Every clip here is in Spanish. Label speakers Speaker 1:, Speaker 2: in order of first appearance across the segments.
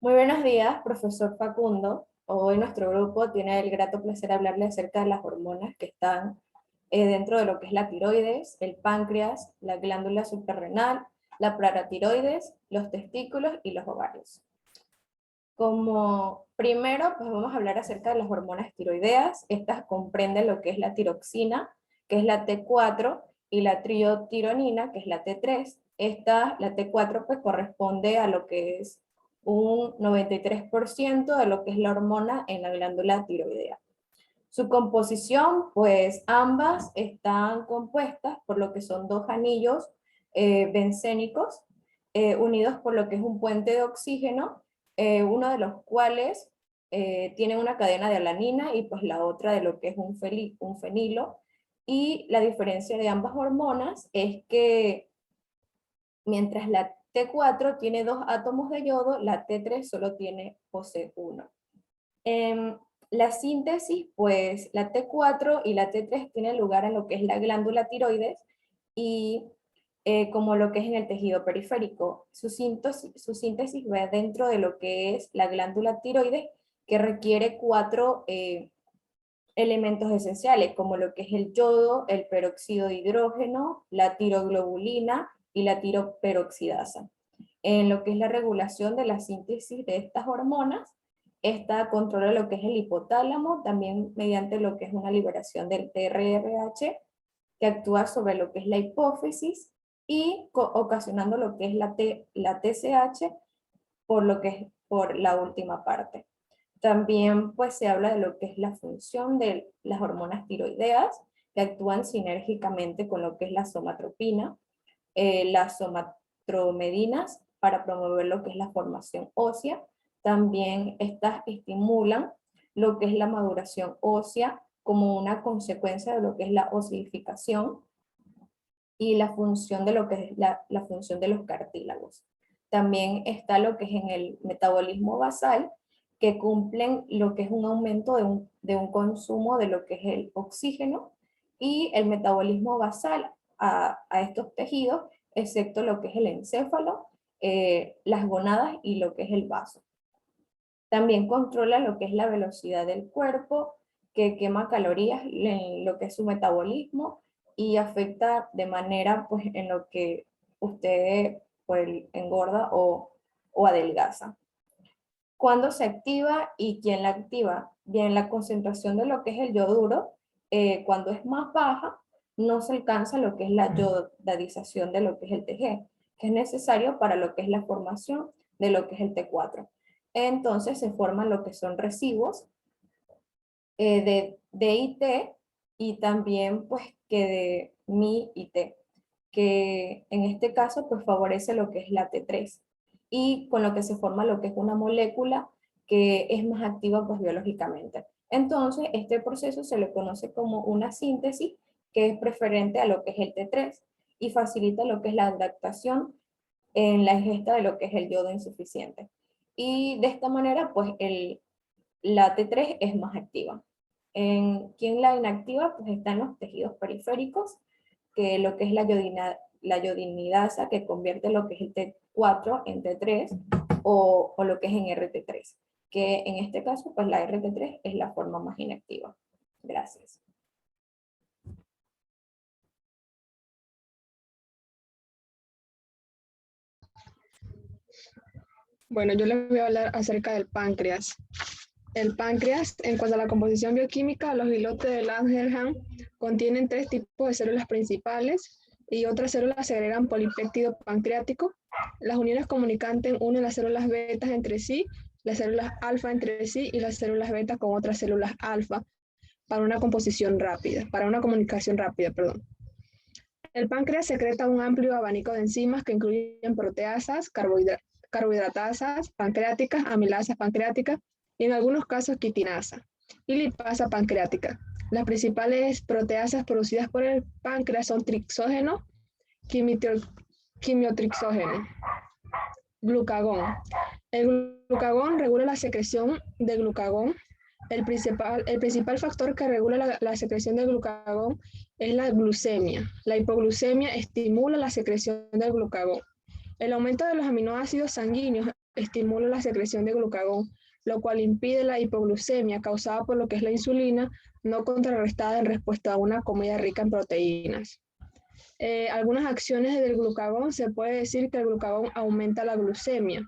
Speaker 1: Muy buenos días, profesor Facundo. Hoy nuestro grupo tiene el grato placer de hablarle acerca de las hormonas que están dentro de lo que es la tiroides, el páncreas, la glándula suprarrenal, la paratiroides, los testículos y los ovarios. Como primero, pues vamos a hablar acerca de las hormonas tiroideas. Estas comprenden lo que es la tiroxina, que es la T4, y la triotironina, que es la T3. La T4, pues corresponde a lo que es un 93% de lo que es la hormona en la glándula tiroidea. Su composición, pues ambas están compuestas por lo que son dos anillos bencénicos unidos por lo que es un puente de oxígeno, uno de los cuales tiene una cadena de alanina y pues la otra de lo que es un fenilo. Y la diferencia de ambas hormonas es que mientras la T4 tiene dos átomos de yodo, la T3 solo posee uno. La síntesis, pues la T4 y la T3 tienen lugar en lo que es la glándula tiroides y como lo que es en el tejido periférico. Su síntesis va dentro de lo que es la glándula tiroides, que requiere cuatro elementos esenciales, como lo que es el yodo, el peróxido de hidrógeno, la tiroglobulina y la tiroperoxidasa. En lo que es la regulación de la síntesis de estas hormonas, esta controla lo que es el hipotálamo, también mediante lo que es una liberación del TRRH, que actúa sobre lo que es la hipófisis y ocasionando lo que es la TSH por la última parte. También pues se habla de lo que es la función de las hormonas tiroideas, que actúan sinérgicamente con lo que es la somatropina, las somatromedinas para promover lo que es la formación ósea. También estas estimulan lo que es la maduración ósea como una consecuencia de lo que es la osificación y la función de lo que es la función de los cartílagos. También está lo que es en el metabolismo basal, que cumplen lo que es un aumento de un consumo de lo que es el oxígeno y el metabolismo basal a estos tejidos, excepto lo que es el encéfalo, las gonadas y lo que es el vaso. También controla lo que es la velocidad del cuerpo, que quema calorías en lo que es su metabolismo y afecta de manera pues en lo que usted pues engorda o adelgaza. ¿Cuándo se activa y quién la activa? Bien, la concentración de lo que es el yoduro, cuando es más baja, no se alcanza lo que es la yodadización de lo que es el TG, que es necesario para lo que es la formación de lo que es el T4. Entonces se forman lo que son residuos de D y T y también pues que de mi y T, que en este caso pues favorece lo que es la T3 y con lo que se forma lo que es una molécula que es más activa pues biológicamente. Entonces este proceso se le conoce como una síntesis que es preferente a lo que es el T3 y facilita lo que es la adaptación en la ingesta de lo que es el yodo insuficiente. Y de esta manera pues la T3 es más activa. ¿Quién la inactiva? Pues están los tejidos periféricos, que lo que es la yodinidasa, que convierte lo que es el T4 en T3, o lo que es en RT3, que en este caso, pues la RT3 es la forma más inactiva. Gracias.
Speaker 2: Bueno, yo les voy a hablar acerca del páncreas. El páncreas, en cuanto a la composición bioquímica, los islotes de Langerhans contienen tres tipos de células principales y otras células se agregan polipéptido pancreático. Las uniones comunicantes unen las células beta entre sí, las células alfa entre sí y las células beta con otras células alfa para una composición rápida, para una comunicación rápida, perdón. El páncreas secreta un amplio abanico de enzimas que incluyen proteasas, carbohidratasas pancreáticas, amilasas pancreáticas y en algunos casos quitinasa y lipasa pancreática. Las principales proteasas producidas por el páncreas son trixógeno, quimiotrixógeno, glucagón. El glucagón regula la secreción de glucagón. El principal factor que regula la secreción de glucagón es la glucemia. La hipoglucemia estimula la secreción del glucagón. El aumento de los aminoácidos sanguíneos estimula la secreción de glucagón, lo cual impide la hipoglucemia causada por lo que es la insulina no contrarrestada en respuesta a una comida rica en proteínas. Algunas acciones del glucagón, se puede decir que el glucagón aumenta la glucemia.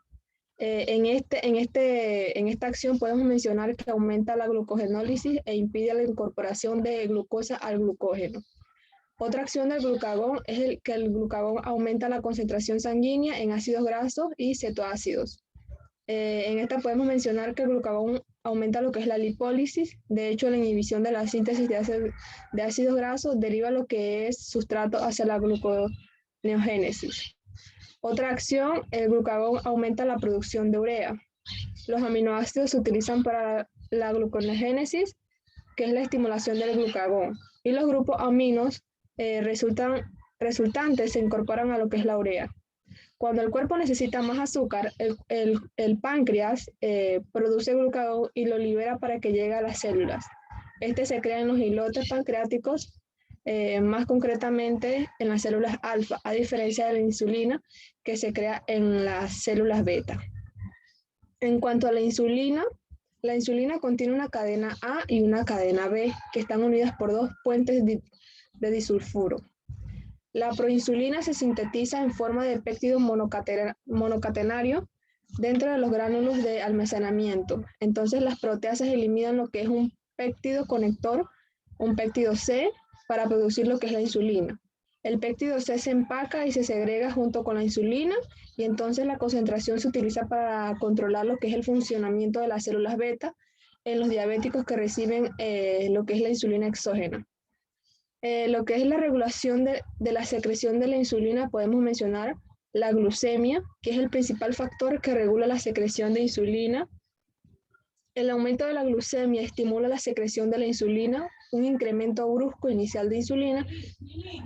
Speaker 2: En esta acción podemos mencionar que aumenta la glucogenólisis e impide la incorporación de glucosa al glucógeno. Otra acción del glucagón es que el glucagón aumenta la concentración sanguínea en ácidos grasos y cetoácidos. En esta podemos mencionar que el glucagón aumenta lo que es la lipólisis. De hecho, la inhibición de la síntesis de ácidos grasos deriva lo que es sustrato hacia la gluconeogénesis. Otra acción, el glucagón aumenta la producción de urea. Los aminoácidos se utilizan para la gluconeogénesis, que es la estimulación del glucagón, y los grupos aminos resultantes se incorporan a lo que es la urea. Cuando el cuerpo necesita más azúcar, el páncreas produce glucagón y lo libera para que llegue a las células. Este se crea en los islotes pancreáticos, más concretamente en las células alfa, a diferencia de la insulina que se crea en las células beta. En cuanto a la insulina contiene una cadena A y una cadena B que están unidas por dos puentes de disulfuro. La proinsulina se sintetiza en forma de péptido monocatenario dentro de los gránulos de almacenamiento. Entonces las proteasas eliminan lo que es un péptido conector, un péptido C, para producir lo que es la insulina. El péptido C se empaca y se segrega junto con la insulina, y entonces la concentración se utiliza para controlar lo que es el funcionamiento de las células beta en los diabéticos que reciben lo que es la insulina exógena. Lo que es la regulación de la secreción de la insulina, podemos mencionar la glucemia, que es el principal factor que regula la secreción de insulina. El aumento de la glucemia estimula la secreción de la insulina. Un incremento brusco inicial de insulina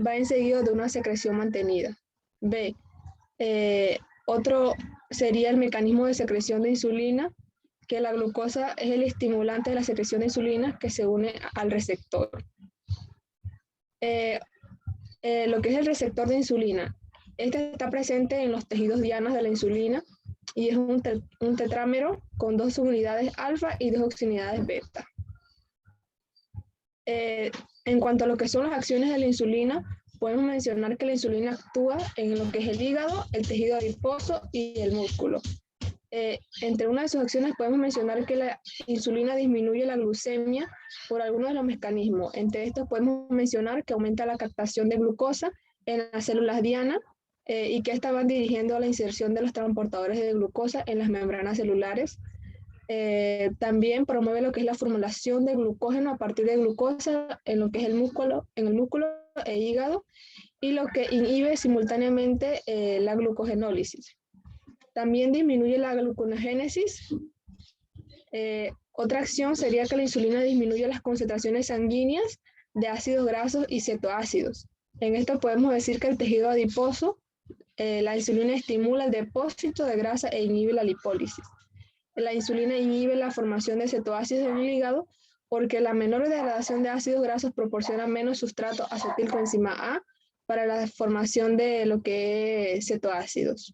Speaker 2: va enseguido de una secreción mantenida. B. Otro sería el mecanismo de secreción de insulina, que la glucosa es el estimulante de la secreción de insulina que se une al receptor. Lo que es el receptor de insulina, este está presente en los tejidos dianas de la insulina y es un tetrámero con 2 subunidades alfa y 2 subunidades beta. En cuanto a lo que son las acciones de la insulina, podemos mencionar que la insulina actúa en lo que es el hígado, el tejido adiposo y el músculo. Entre una de sus acciones podemos mencionar que la insulina disminuye la glucemia por algunos de los mecanismos. Entre estos podemos mencionar que aumenta la captación de glucosa en las células diana y que estas van dirigiendo a la inserción de los transportadores de glucosa en las membranas celulares. También promueve lo que es la formulación de glucógeno a partir de glucosa en lo que es el músculo e hígado, y lo que inhibe simultáneamente la glucogenólisis. También disminuye la gluconeogénesis. Otra acción sería que la insulina disminuye las concentraciones sanguíneas de ácidos grasos y cetoácidos. En esto podemos decir que el tejido adiposo, la insulina estimula el depósito de grasa e inhibe la lipólisis. La insulina inhibe la formación de cetoácidos en el hígado porque la menor degradación de ácidos grasos proporciona menos sustrato acetilcoenzima A para la formación de lo que es cetoácidos.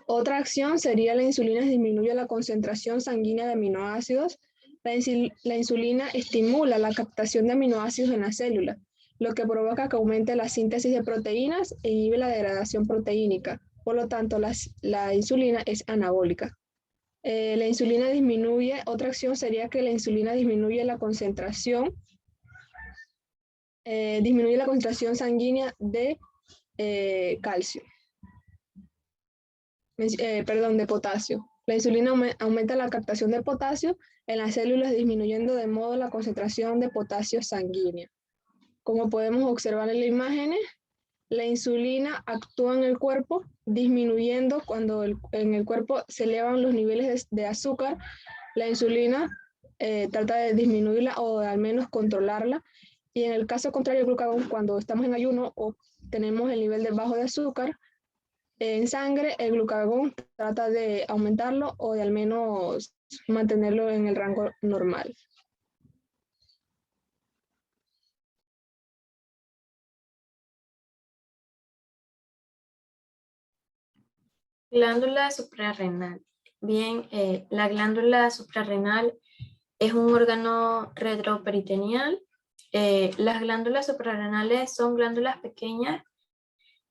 Speaker 2: Otra acción sería la insulina disminuye la concentración sanguínea de aminoácidos. La insulina estimula la captación de aminoácidos en la célula, lo que provoca que aumente la síntesis de proteínas e inhibe la degradación proteínica. Por lo tanto, la insulina es anabólica. La insulina disminuye, otra acción sería que la insulina disminuye la concentración sanguínea de calcio. De potasio. La insulina aumenta la captación de potasio en las células, disminuyendo de modo la concentración de potasio sanguínea. Como podemos observar en las imágenes, la insulina actúa en el cuerpo, disminuyendo cuando en el cuerpo se elevan los niveles de azúcar. La insulina trata de disminuirla o al menos controlarla. Y en el caso contrario del glucagón, cuando estamos en ayuno o tenemos el nivel bajo de azúcar en sangre, el glucagón trata de aumentarlo o de al menos mantenerlo en el rango normal.
Speaker 3: Glándula suprarrenal. Bien, la glándula suprarrenal es un órgano retroperitoneal. Las glándulas suprarrenales son glándulas pequeñas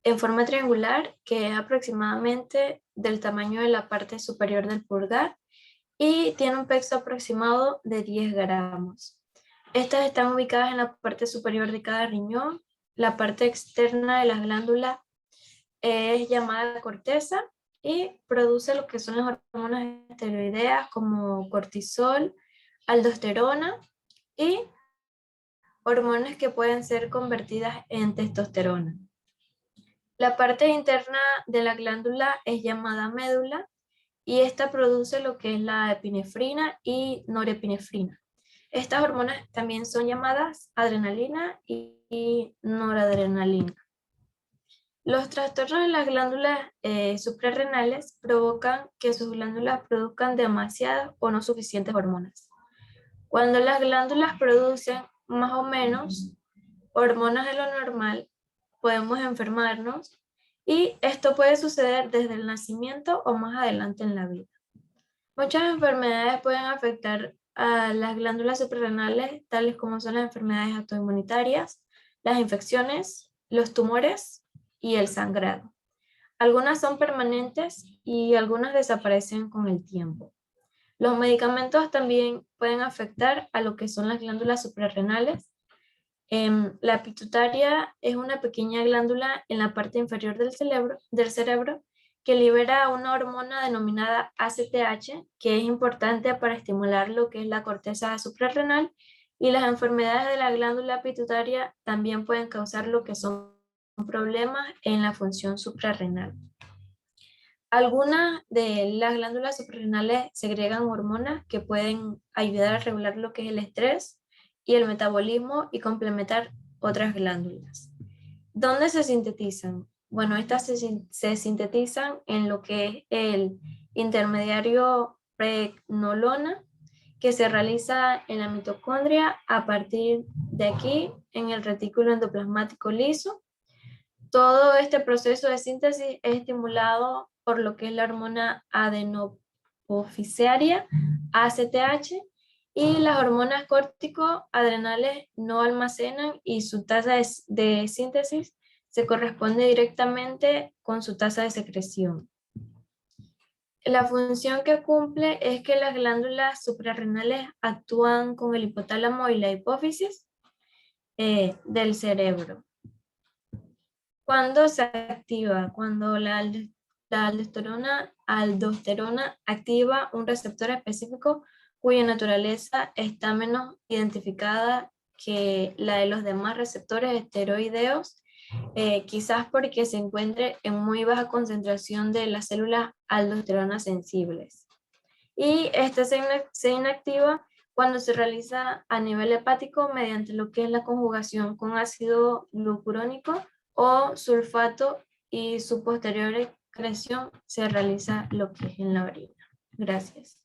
Speaker 3: en forma triangular que es aproximadamente del tamaño de la parte superior del pulgar y tiene un peso aproximado de 10 gramos. Estas están ubicadas en la parte superior de cada riñón. La parte externa de las glándulas es llamada corteza y produce lo que son las hormonas esteroideas como cortisol, aldosterona y hormonas que pueden ser convertidas en testosterona. La parte interna de la glándula es llamada médula y esta produce lo que es la epinefrina y norepinefrina. Estas hormonas también son llamadas adrenalina y noradrenalina. Los trastornos de las glándulas suprarrenales provocan que sus glándulas produzcan demasiadas o no suficientes hormonas. Cuando las glándulas producen más o menos hormonas de lo normal, podemos enfermarnos y esto puede suceder desde el nacimiento o más adelante en la vida. Muchas enfermedades pueden afectar a las glándulas suprarrenales, tales como son las enfermedades autoinmunitarias, las infecciones, los tumores y el sangrado. Algunas son permanentes y algunas desaparecen con el tiempo. Los medicamentos también pueden afectar a lo que son las glándulas suprarrenales. La pituitaria es una pequeña glándula en la parte inferior del cerebro que libera una hormona denominada ACTH, que es importante para estimular lo que es la corteza suprarrenal, y las enfermedades de la glándula pituitaria también pueden causar lo que son problemas en la función suprarrenal. Algunas de las glándulas suprarrenales segregan hormonas que pueden ayudar a regular lo que es el estrés y el metabolismo y complementar otras glándulas. ¿Dónde se sintetizan? Bueno, estas se sintetizan en lo que es el intermediario pregnolona, que se realiza en la mitocondria a partir de aquí en el retículo endoplasmático liso. Todo este proceso de síntesis es estimulado por lo que es la hormona adenopoficiaria, ACTH, y las hormonas córtico-adrenales no almacenan y su tasa de síntesis se corresponde directamente con su tasa de secreción. La función que cumple es que las glándulas suprarrenales actúan con el hipotálamo y la hipófisis del cerebro. ¿Cuándo se activa? Cuando la aldosterona activa un receptor específico cuya naturaleza está menos identificada que la de los demás receptores esteroideos, quizás porque se encuentre en muy baja concentración de las células aldosterona sensibles. Y esta se inactiva cuando se realiza a nivel hepático mediante lo que es la conjugación con ácido glucurónico o sulfato, y su posterior excreción se realiza lo que es en la orina. Gracias.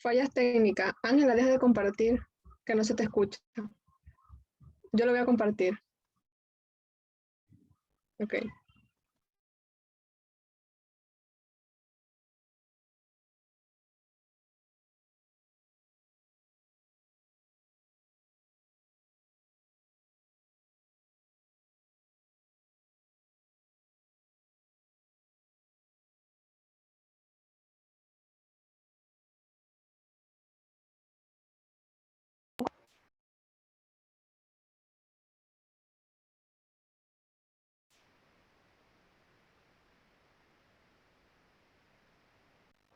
Speaker 2: Fallas técnicas. Ángela, deja de compartir, que no se te escucha. Yo lo voy a compartir. Ok.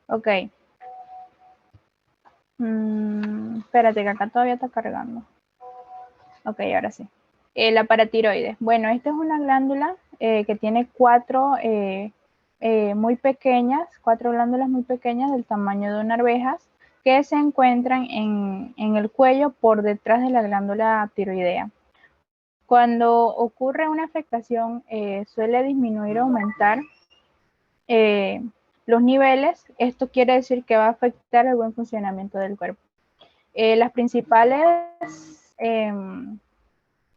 Speaker 4: Ok. Espérate que acá todavía está cargando. Ok, ahora sí. La paratiroides. Bueno, esta es una glándula que tiene cuatro muy pequeñas, cuatro glándulas muy pequeñas del tamaño de una arveja que se encuentran en el cuello por detrás de la glándula tiroidea. Cuando ocurre una afectación, suele disminuir o aumentar los niveles. Esto quiere decir que va a afectar el buen funcionamiento del cuerpo. Las principales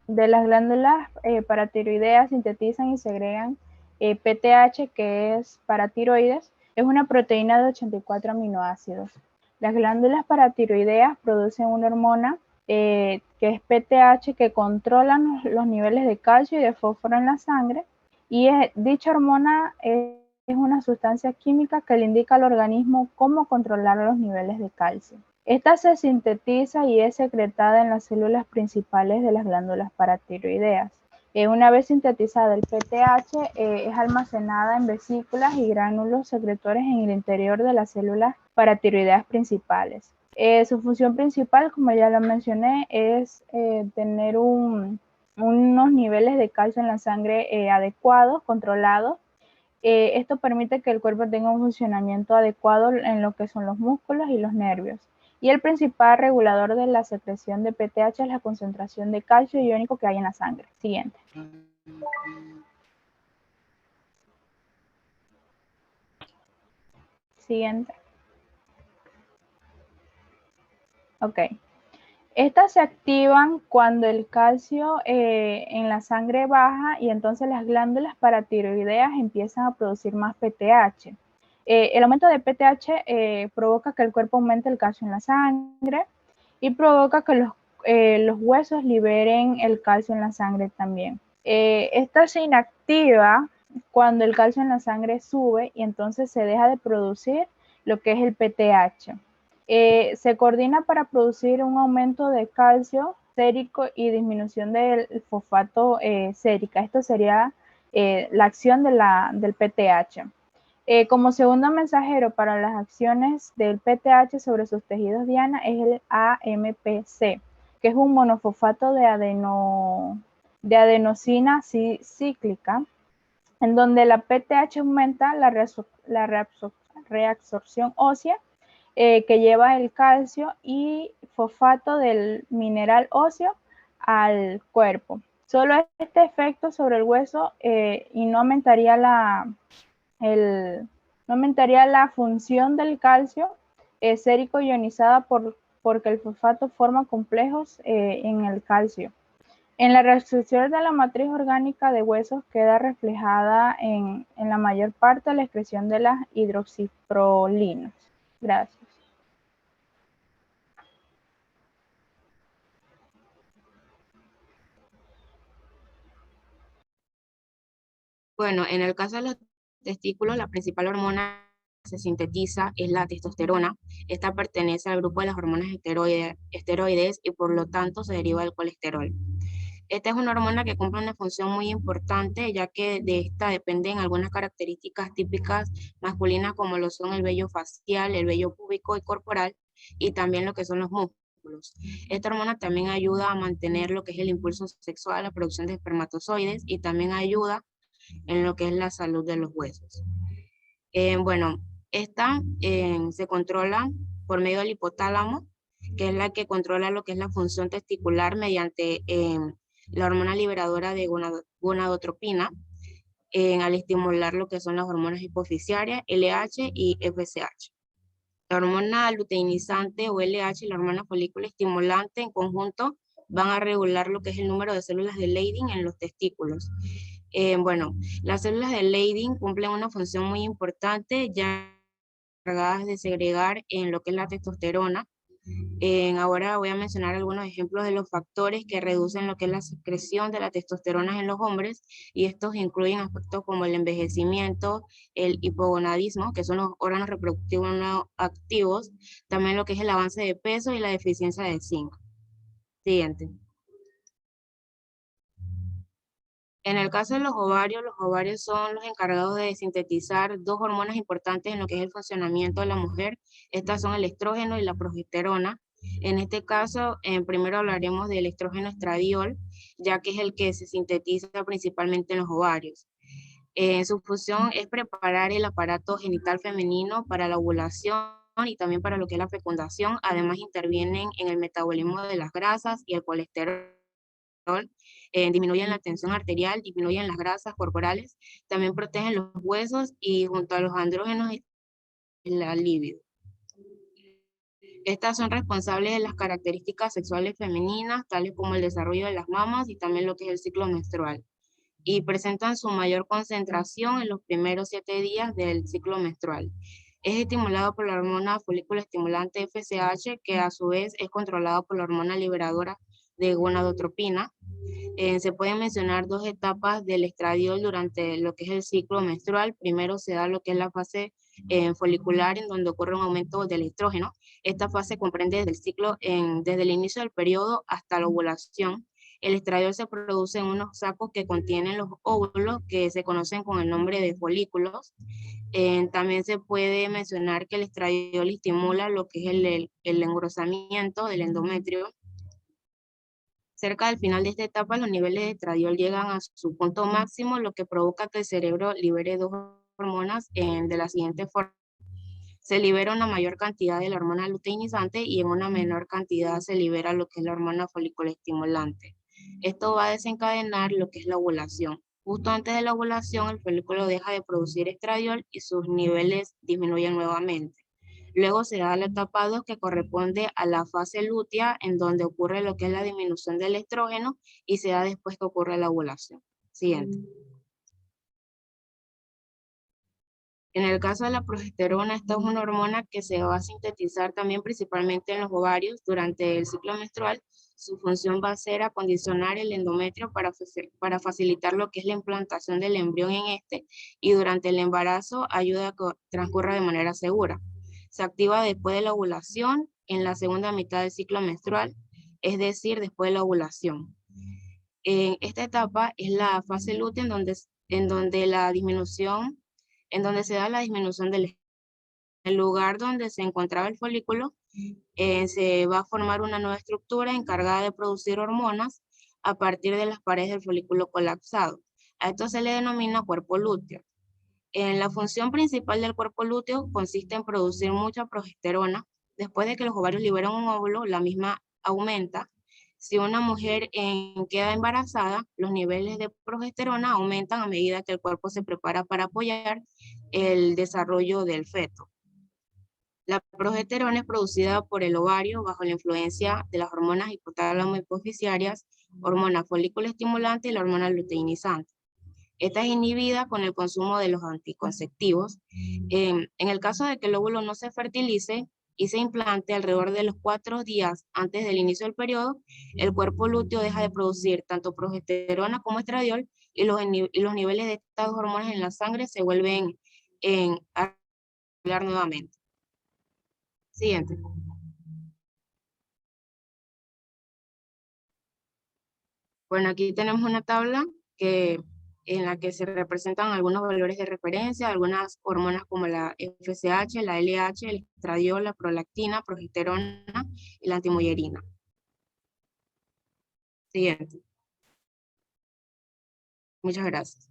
Speaker 4: de las glándulas paratiroideas sintetizan y segregan PTH, que es paratiroides, es una proteína de 84 aminoácidos. Las glándulas paratiroideas producen una hormona que es PTH, que controla los niveles de calcio y de fósforo en la sangre, y dicha hormona es una sustancia química que le indica al organismo cómo controlar los niveles de calcio. Esta se sintetiza y es secretada en las células principales de las glándulas paratiroideas. Una vez sintetizada, el PTH es almacenada en vesículas y gránulos secretores en el interior de las células paratiroideas principales. Su función principal, como ya lo mencioné, es tener unos niveles de calcio en la sangre adecuados, controlados. Esto permite que el cuerpo tenga un funcionamiento adecuado en lo que son los músculos y los nervios. Y el principal regulador de la secreción de PTH es la concentración de calcio iónico que hay en la sangre. Siguiente. Siguiente. Ok. Estas se activan cuando el calcio en la sangre baja y entonces las glándulas paratiroideas empiezan a producir más PTH. El aumento de PTH provoca que el cuerpo aumente el calcio en la sangre y provoca que los huesos liberen el calcio en la sangre también. Esta se inactiva cuando el calcio en la sangre sube y entonces se deja de producir lo que es el PTH. Se coordina para producir un aumento de calcio sérico y disminución del fosfato sérica. Esto sería la acción del PTH. Como segundo mensajero para las acciones del PTH sobre sus tejidos diana es el AMPC, que es un monofosfato de adenosina cíclica, en donde la PTH aumenta la reabsorción ósea que lleva el calcio y fosfato del mineral óseo al cuerpo. Solo este efecto sobre el hueso y no aumentaría la función del calcio sérico ionizada porque el fosfato forma complejos en el calcio. En la reabsorción de la matriz orgánica de huesos queda reflejada en la mayor parte la excreción de las hidroxiprolinas. Gracias.
Speaker 5: Bueno, en el caso de los testículos, la principal hormona que se sintetiza es la testosterona. Esta pertenece al grupo de las hormonas esteroides y por lo tanto se deriva del colesterol. Esta es una hormona que cumple una función muy importante, ya que de esta dependen algunas características típicas masculinas como lo son el vello facial, el vello púbico y corporal, y también lo que son los músculos. Esta hormona también ayuda a mantener lo que es el impulso sexual, la producción de espermatozoides, y también ayuda en lo que es la salud de los huesos. Bueno, esta se controla por medio del hipotálamo, que es la que controla lo que es la función testicular mediante la hormona liberadora de gonadotropina, al estimular lo que son las hormonas hipofisiarias, LH y FSH. La hormona luteinizante o LH y la hormona folículo estimulante en conjunto van a regular lo que es el número de células de Leydig en los testículos. Bueno, las células de Leydig cumplen una función muy importante, ya encargadas de segregar en lo que es la testosterona. Ahora voy a mencionar algunos ejemplos de los factores que reducen lo que es la secreción de la testosterona en los hombres, y estos incluyen aspectos como el envejecimiento, el hipogonadismo, que son los órganos reproductivos no activos, también lo que es el avance de peso y la deficiencia de zinc. Siguiente. En el caso de los ovarios son los encargados de sintetizar dos hormonas importantes en lo que es el funcionamiento de la mujer. Estas son el estrógeno y la progesterona. En este caso, primero hablaremos del estrógeno estradiol, ya que es el que se sintetiza principalmente en los ovarios. Su función es preparar el aparato genital femenino para la ovulación y también para lo que es la fecundación. Además, intervienen en el metabolismo de las grasas y el colesterol. Disminuyen la tensión arterial, disminuyen las grasas corporales, también protegen los huesos y junto a los andrógenos la libido. Estas son responsables de las características sexuales femeninas, tales como el desarrollo de las mamas y también lo que es el ciclo menstrual. Y presentan su mayor concentración en los primeros 7 días del ciclo menstrual. Es estimulado por la hormona folículo estimulante FSH, que a su vez es controlado por la hormona liberadora de gonadotropina. Se pueden mencionar 2 etapas del estradiol durante lo que es el ciclo menstrual. Primero se da lo que es la fase folicular, en donde ocurre un aumento del estrógeno. Esta fase comprende desde el ciclo, desde el inicio del periodo hasta la ovulación. El estradiol se produce en unos sacos que contienen los óvulos, que se conocen con el nombre de folículos. También se puede mencionar que el estradiol estimula lo que es el engrosamiento del endometrio. Cerca del final de esta etapa, los niveles de estradiol llegan a su punto máximo, lo que provoca que el cerebro libere 2 hormonas de la siguiente forma. Se libera una mayor cantidad de la hormona luteinizante y en una menor cantidad se libera lo que es la hormona foliculoestimulante. Esto va a desencadenar lo que es la ovulación. Justo antes de la ovulación, el folículo deja de producir estradiol y sus niveles disminuyen nuevamente. Luego se da la etapa 2, que corresponde a la fase lútea, en donde ocurre lo que es la disminución del estrógeno y se da después que ocurre la ovulación. Siguiente. En el caso de la progesterona, esta es una hormona que se va a sintetizar también principalmente en los ovarios durante el ciclo menstrual. Su función va a ser acondicionar el endometrio para facilitar lo que es la implantación del embrión en este, y durante el embarazo ayuda a que transcurra de manera segura. Se activa después de la ovulación, en la segunda mitad del ciclo menstrual, es decir, después de la ovulación. En esta etapa es la fase lútea, en donde se da la disminución del el lugar donde se encontraba el folículo. Se va a formar una nueva estructura encargada de producir hormonas a partir de las paredes del folículo colapsado. A esto se le denomina cuerpo lúteo. La función principal del cuerpo lúteo consiste en producir mucha progesterona. Después de que los ovarios liberan un óvulo, la misma aumenta. Si una mujer queda embarazada, los niveles de progesterona aumentan a medida que el cuerpo se prepara para apoyar el desarrollo del feto. La progesterona es producida por el ovario bajo la influencia de las hormonas hipotálamo-hipofisiarias, hormona folículo estimulante y la hormona luteinizante. Esta es inhibida con el consumo de los anticonceptivos. En el caso de que el óvulo no se fertilice y se implante alrededor de los 4 días antes del inicio del periodo, el cuerpo lúteo deja de producir tanto progesterona como estradiol y los niveles de estas hormonas en la sangre se vuelven a regular nuevamente. Siguiente. Bueno, aquí tenemos una tabla en la que se representan algunos valores de referencia, algunas hormonas como la FSH, la LH, el estradiol, la prolactina, progesterona y la antimuyerina. Siguiente. Muchas gracias.